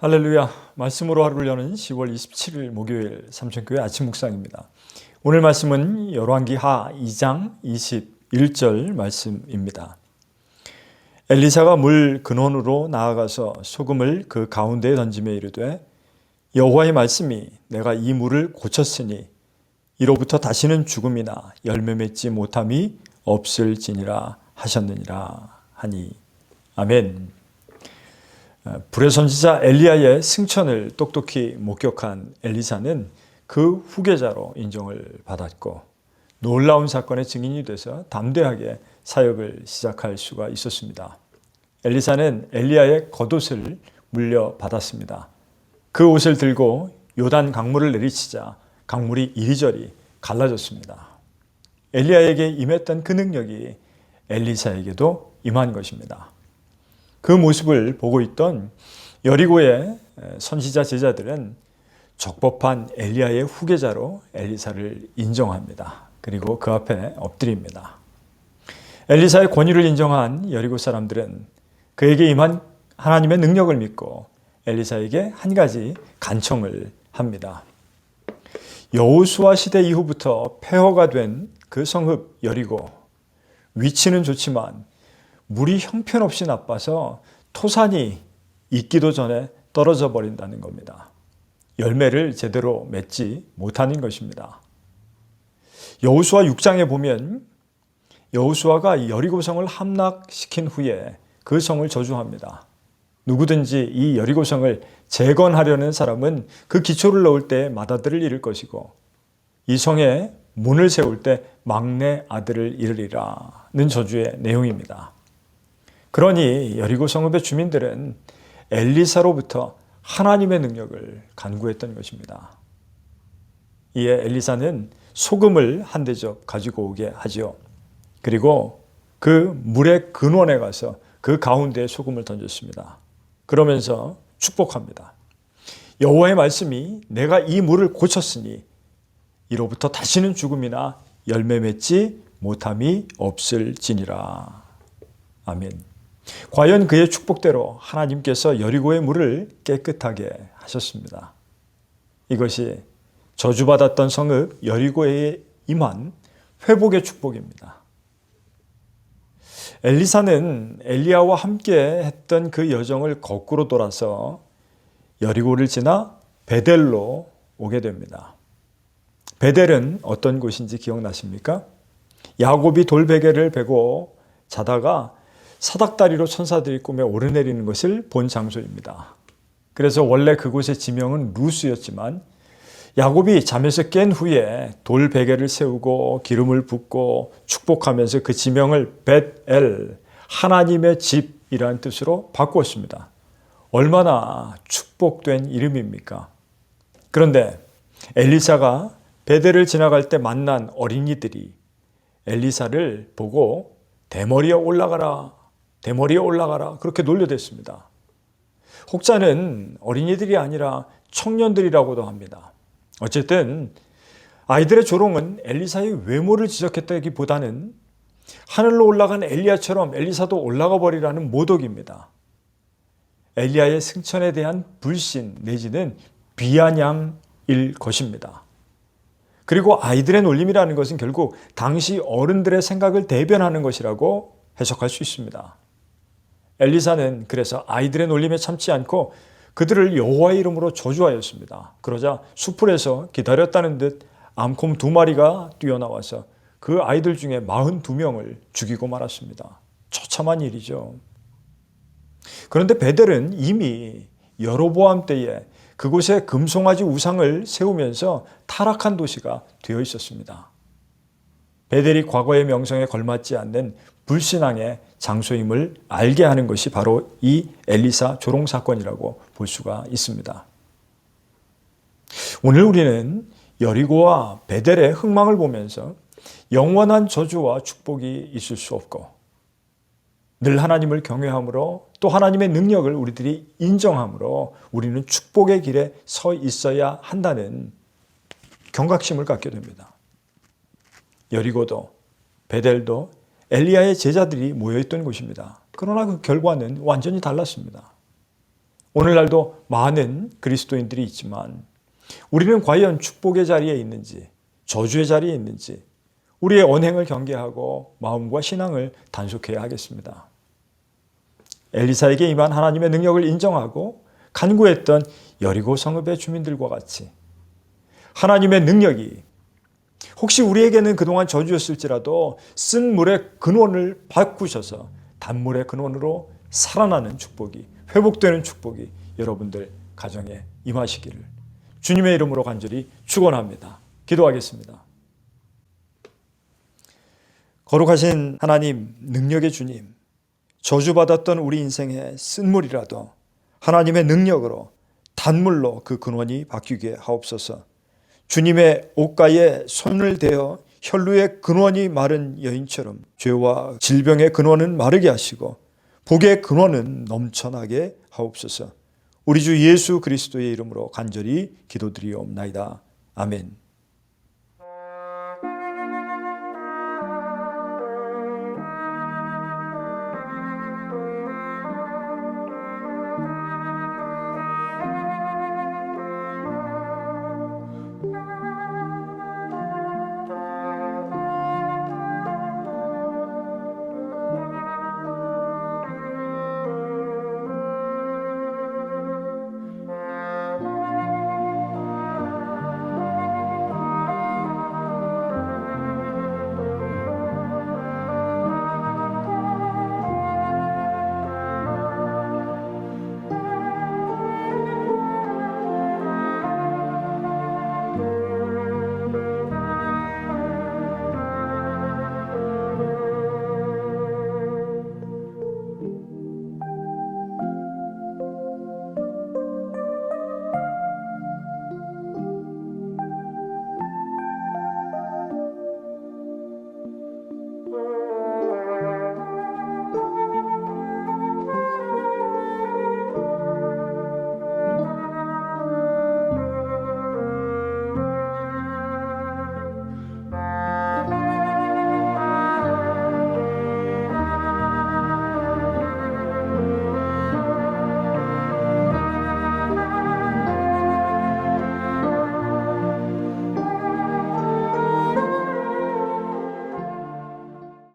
할렐루야. 말씀으로 하루를 여는 10월 27일 목요일 삼천교회 아침 묵상입니다. 오늘 말씀은 열왕기하 2장 21절 말씀입니다. 엘리사가 물 근원으로 나아가서 소금을 그 가운데에 던지며 이르되 여호와의 말씀이 내가 이 물을 고쳤으니 이로부터 다시는 죽음이나 열매 맺지 못함이 없을지니라 하셨느니라 하니. 아멘. 불의 선지자 엘리야의 승천을 똑똑히 목격한 엘리사는 그 후계자로 인정을 받았고 놀라운 사건의 증인이 돼서 담대하게 사역을 시작할 수가 있었습니다. 엘리사는 엘리야의 겉옷을 물려받았습니다. 그 옷을 들고 요단 강물을 내리치자 강물이 이리저리 갈라졌습니다. 엘리야에게 임했던 그 능력이 엘리사에게도 임한 것입니다. 그 모습을 보고 있던 여리고의 선지자 제자들은 적법한 엘리야의 후계자로 엘리사를 인정합니다. 그리고 그 앞에 엎드립니다. 엘리사의 권위를 인정한 여리고 사람들은 그에게 임한 하나님의 능력을 믿고 엘리사에게 한 가지 간청을 합니다. 여호수아 시대 이후부터 폐허가 된 그 성읍 여리고, 위치는 좋지만 물이 형편없이 나빠서 토산이 익기도 전에 떨어져 버린다는 겁니다. 열매를 제대로 맺지 못하는 것입니다. 여호수아 6장에 보면 여호수아가 여리고성을 함락시킨 후에 그 성을 저주합니다. 누구든지 이 여리고성을 재건하려는 사람은 그 기초를 넣을 때 맏아들을 잃을 것이고 이 성에 문을 세울 때 막내 아들을 잃으리라는 저주의 내용입니다. 그러니 여리고 성읍의 주민들은 엘리사로부터 하나님의 능력을 간구했던 것입니다. 이에 엘리사는 소금을 한 대접 가지고 오게 하죠. 그리고 그 물의 근원에 가서 그 가운데에 소금을 던졌습니다. 그러면서 축복합니다. 여호와의 말씀이 내가 이 물을 고쳤으니 이로부터 다시는 죽음이나 열매 맺지 못함이 없을지니라. 아멘. 과연 그의 축복대로 하나님께서 여리고의 물을 깨끗하게 하셨습니다. 이것이 저주받았던 성읍 여리고에 임한 회복의 축복입니다. 엘리사는 엘리야와 함께 했던 그 여정을 거꾸로 돌아서 여리고를 지나 베델로 오게 됩니다. 베델은 어떤 곳인지 기억나십니까? 야곱이 돌베개를 베고 자다가 사닥다리로 천사들이 꿈에 오르내리는 것을 본 장소입니다. 그래서 원래 그곳의 지명은 루스였지만 야곱이 잠에서 깬 후에 돌베개를 세우고 기름을 붓고 축복하면서 그 지명을 벳엘, 하나님의 집이라는 뜻으로 바꾸었습니다. 얼마나 축복된 이름입니까? 그런데 엘리사가 베델을 지나갈 때 만난 어린이들이 엘리사를 보고 대머리에 올라가라, 대머리에 올라가라 그렇게 놀려댔습니다. 혹자는 어린이들이 아니라 청년들이라고도 합니다. 어쨌든 아이들의 조롱은 엘리사의 외모를 지적했다기보다는 하늘로 올라간 엘리야처럼 엘리사도 올라가 버리라는 모독입니다. 엘리야의 승천에 대한 불신 내지는 비아냥일 것입니다. 그리고 아이들의 놀림이라는 것은 결국 당시 어른들의 생각을 대변하는 것이라고 해석할 수 있습니다. 엘리사는 그래서 아이들의 놀림에 참지 않고 그들을 여호와의 이름으로 저주하였습니다. 그러자 수풀에서 기다렸다는 듯 암콤 2마리가 뛰어나와서 그 아이들 중에 42명을 죽이고 말았습니다. 처참한 일이죠. 그런데 베델은 이미 여로보암 때에 그곳에 금송아지 우상을 세우면서 타락한 도시가 되어 있었습니다. 베델이 과거의 명성에 걸맞지 않는 불신앙의 장소임을 알게 하는 것이 바로 이 엘리사 조롱 사건이라고 볼 수가 있습니다. 오늘 우리는 여리고와 베델의 흥망을 보면서 영원한 저주와 축복이 있을 수 없고 늘 하나님을 경외함으로 또 하나님의 능력을 우리들이 인정함으로 우리는 축복의 길에 서 있어야 한다는 경각심을 갖게 됩니다. 여리고도 베델도 엘리야의 제자들이 모여있던 곳입니다. 그러나 그 결과는 완전히 달랐습니다. 오늘날도 많은 그리스도인들이 있지만 우리는 과연 축복의 자리에 있는지 저주의 자리에 있는지 우리의 언행을 경계하고 마음과 신앙을 단속해야 하겠습니다. 엘리사에게 임한 하나님의 능력을 인정하고 간구했던 여리고 성읍의 주민들과 같이 하나님의 능력이 혹시 우리에게는 그동안 저주였을지라도 쓴 물의 근원을 바꾸셔서 단물의 근원으로 살아나는 축복이, 회복되는 축복이 여러분들 가정에 임하시기를 주님의 이름으로 간절히 축원합니다. 기도하겠습니다. 거룩하신 하나님, 능력의 주님, 저주받았던 우리 인생의 쓴물이라도 하나님의 능력으로 단물로 그 근원이 바뀌게 하옵소서. 주님의 옷가에 손을 대어 혈루의 근원이 마른 여인처럼 죄와 질병의 근원은 마르게 하시고 복의 근원은 넘쳐나게 하옵소서. 우리 주 예수 그리스도의 이름으로 간절히 기도드리옵나이다. 아멘.